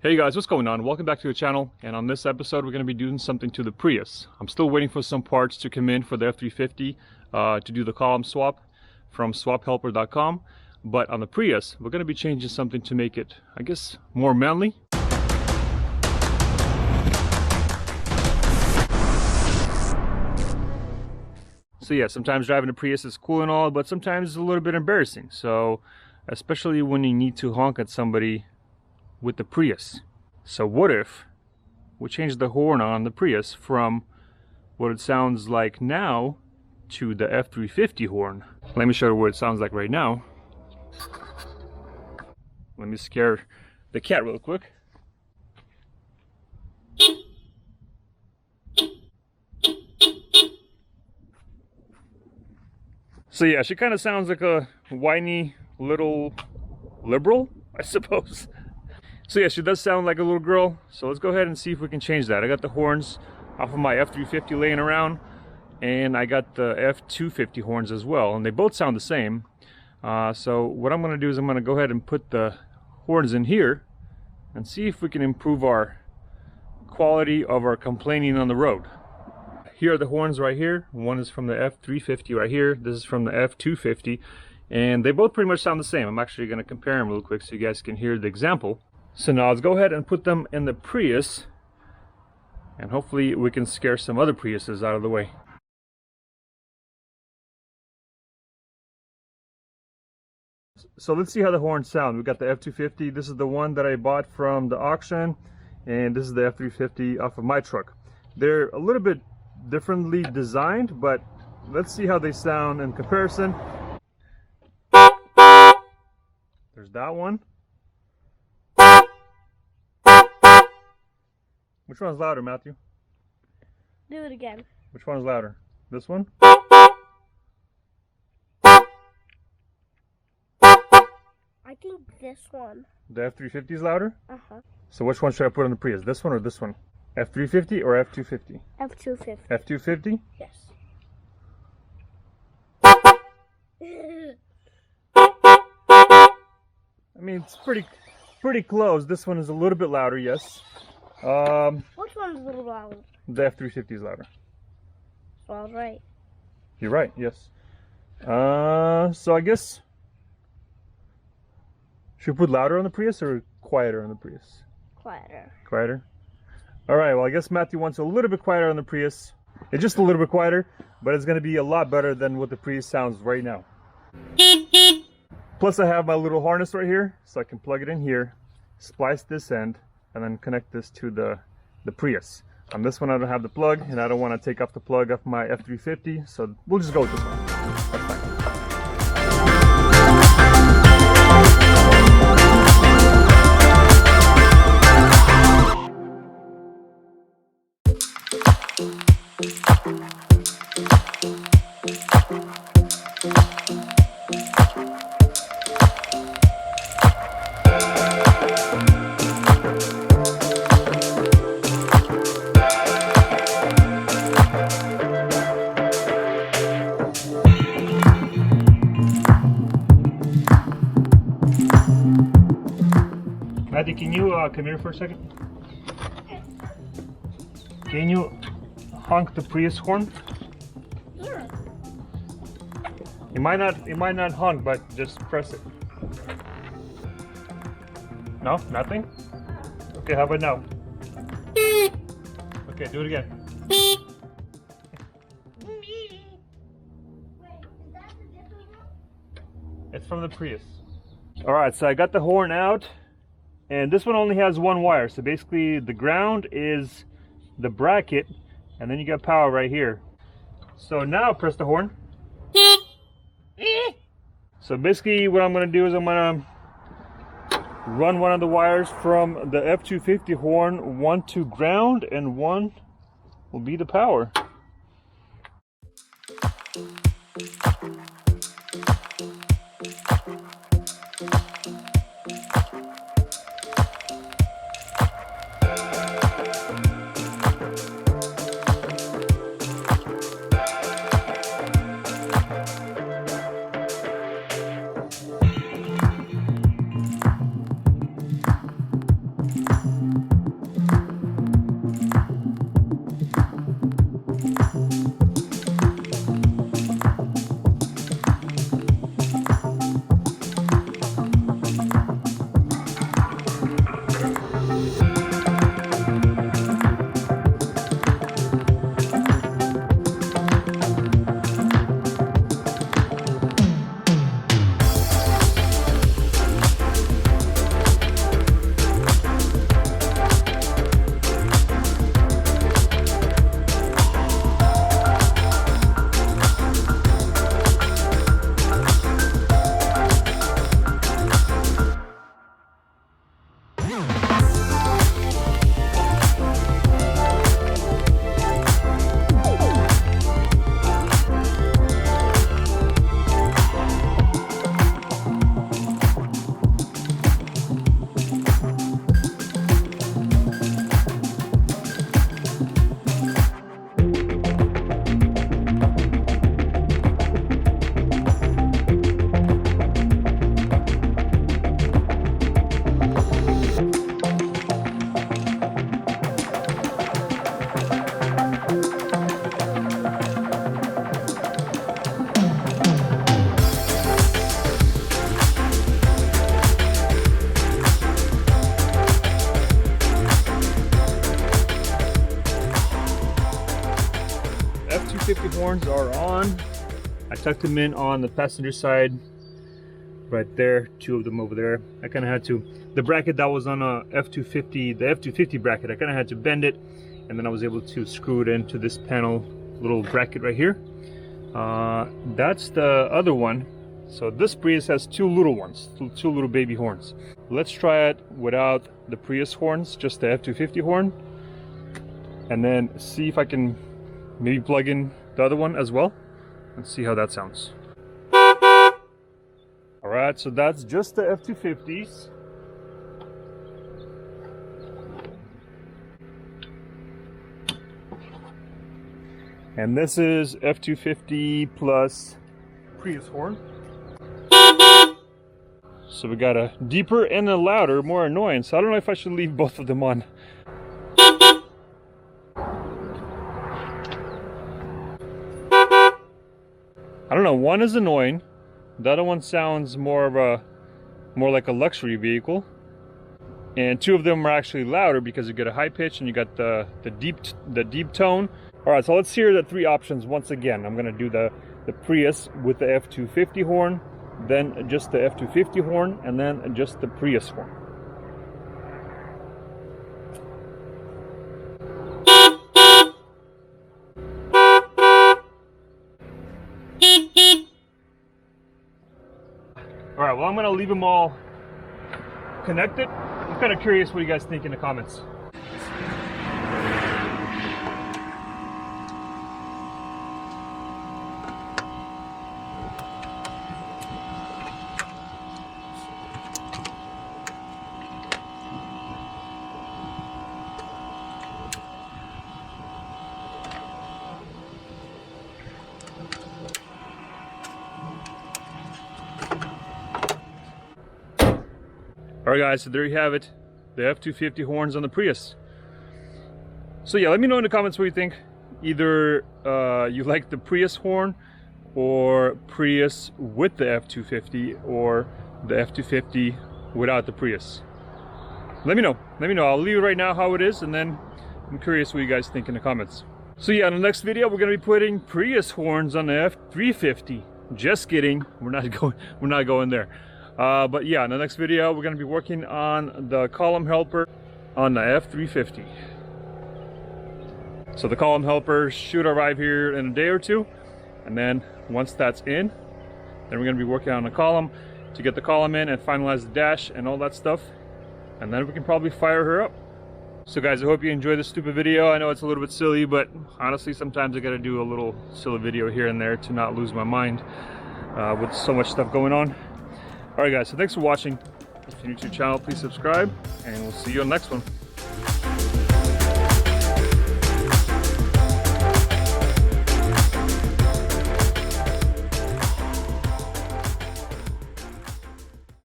Hey guys, what's going on? Welcome back to the channel, and on this episode we're going to be doing something to the Prius. I'm still waiting for some parts to come in for the F350 to do the column swap from swaphelper.com, but on the Prius we're going to be changing something to make it, I guess, more manly. So yeah, sometimes driving a Prius is cool and all, but sometimes it's a little bit embarrassing. So especially when you need to honk at somebody with the Prius. So what if we change the horn on the Prius from what it sounds like now to the F350 horn? Let me show you what it sounds like right now. Let me scare the cat real quick. So yeah, she kind of sounds like a whiny little liberal, I suppose. So yeah, she does sound like a little girl. So let's go ahead and see if we can change that. I got the horns off of my F350 laying around, and I got the F250 horns as well, and they both sound the same. So what I'm going to do is I'm going to go ahead and put the horns in here and see if we can improve our quality of our complaining on the road. Here are the horns right here. One is from the F350 right here. This is from the F250, and they both pretty much sound the same. I'm actually going to compare them real quick so you guys can hear the example. So now let's go ahead and put them in the Prius, and hopefully we can scare some other Priuses out of the way. So let's see how the horns sound. We got the F250. This is the one that I bought from the auction, and this is the F350 off of my truck. They're a little bit differently designed, but let's see how they sound in comparison. There's that one. Which one's louder, Matthew? Do it again. Which one's louder? This one? I think this one. The F350 is louder? Uh-huh. So which one should I put on the Prius? This one or this one? F350 or F250? F250. F250? Yes. I mean, it's pretty close. This one is a little bit louder, yes. Which one's a little louder? The F350 is louder. So I was right. You're right, yes. So I guess, should we put louder on the Prius or quieter on the Prius? Quieter. Quieter? Alright, well I guess Matthew wants a little bit quieter on the Prius. It's just a little bit quieter, but it's going to be a lot better than what the Prius sounds right now. Plus I have my little harness right here, so I can plug it in here, splice this end, and then connect this to the Prius. On this one I don't have the plug, and I don't want to take off the plug off my F350, so we'll just go with this one. That's fine. Matthew, can you come here for a second? Can you honk the Prius horn? Sure. It might not honk, but just press it. No, nothing. Okay, how about now? Okay, do it again. Wait, is that the different one? It's from the Prius. All right, so I got the horn out. And this one only has one wire, so basically the ground is the bracket, and then you got power right here. So now press the horn. So basically what I'm going to do is I'm going to run one of the wires from the F250 horn, one to ground, and one will be the power. F250 horns are on. I tucked them in on the passenger side right there, 2 of them over there. I kind of had to, the bracket that was on a F250, the F250 bracket, I kind of had to bend it, and then I was able to screw it into this panel little bracket right here. That's the other one. So this Prius has 2 little ones, 2 little baby horns. Let's try it without the Prius horns, just the F250 horn, and then see if I can maybe plug in the other one as well and see how that sounds. Alright, so that's just the F250s. And this is F250 plus Prius horn. So we got a deeper and a louder, more annoying. So I don't know if I should leave both of them on. I don't know, one is annoying. The other one sounds more like a luxury vehicle. And 2 of them are actually louder because you get a high pitch and you got the deep tone. All right, so let's hear the 3 options once again. I'm gonna do the Prius with the F250 horn, then just the F250 horn, and then just the Prius horn. All right, well, I'm gonna leave them all connected. I'm kind of curious what you guys think in the comments. All right, guys, so there you have it, the F250 horns on the Prius. So yeah, let me know in the comments what you think. Either you like the Prius horn or Prius with the F250, or the F250 without the Prius. Let me know. I'll leave it right now how it is, and then I'm curious what you guys think in the comments. So yeah, in the next video we're gonna be putting Prius horns on the F350. Just kidding, we're not going there. But yeah, in the next video we're going to be working on the column helper on the F350. So the column helper should arrive here in a day or 2, and then once that's in, then we're going to be working on the column to get the column in and finalize the dash and all that stuff, and then we can probably fire her up. So guys, I hope you enjoyed this stupid video. I know it's a little bit silly, but honestly sometimes I got to do a little silly video here and there to not lose my mind with so much stuff going on. Alright guys, so thanks for watching. If you're new to the channel, please subscribe, and we'll see you on the next one.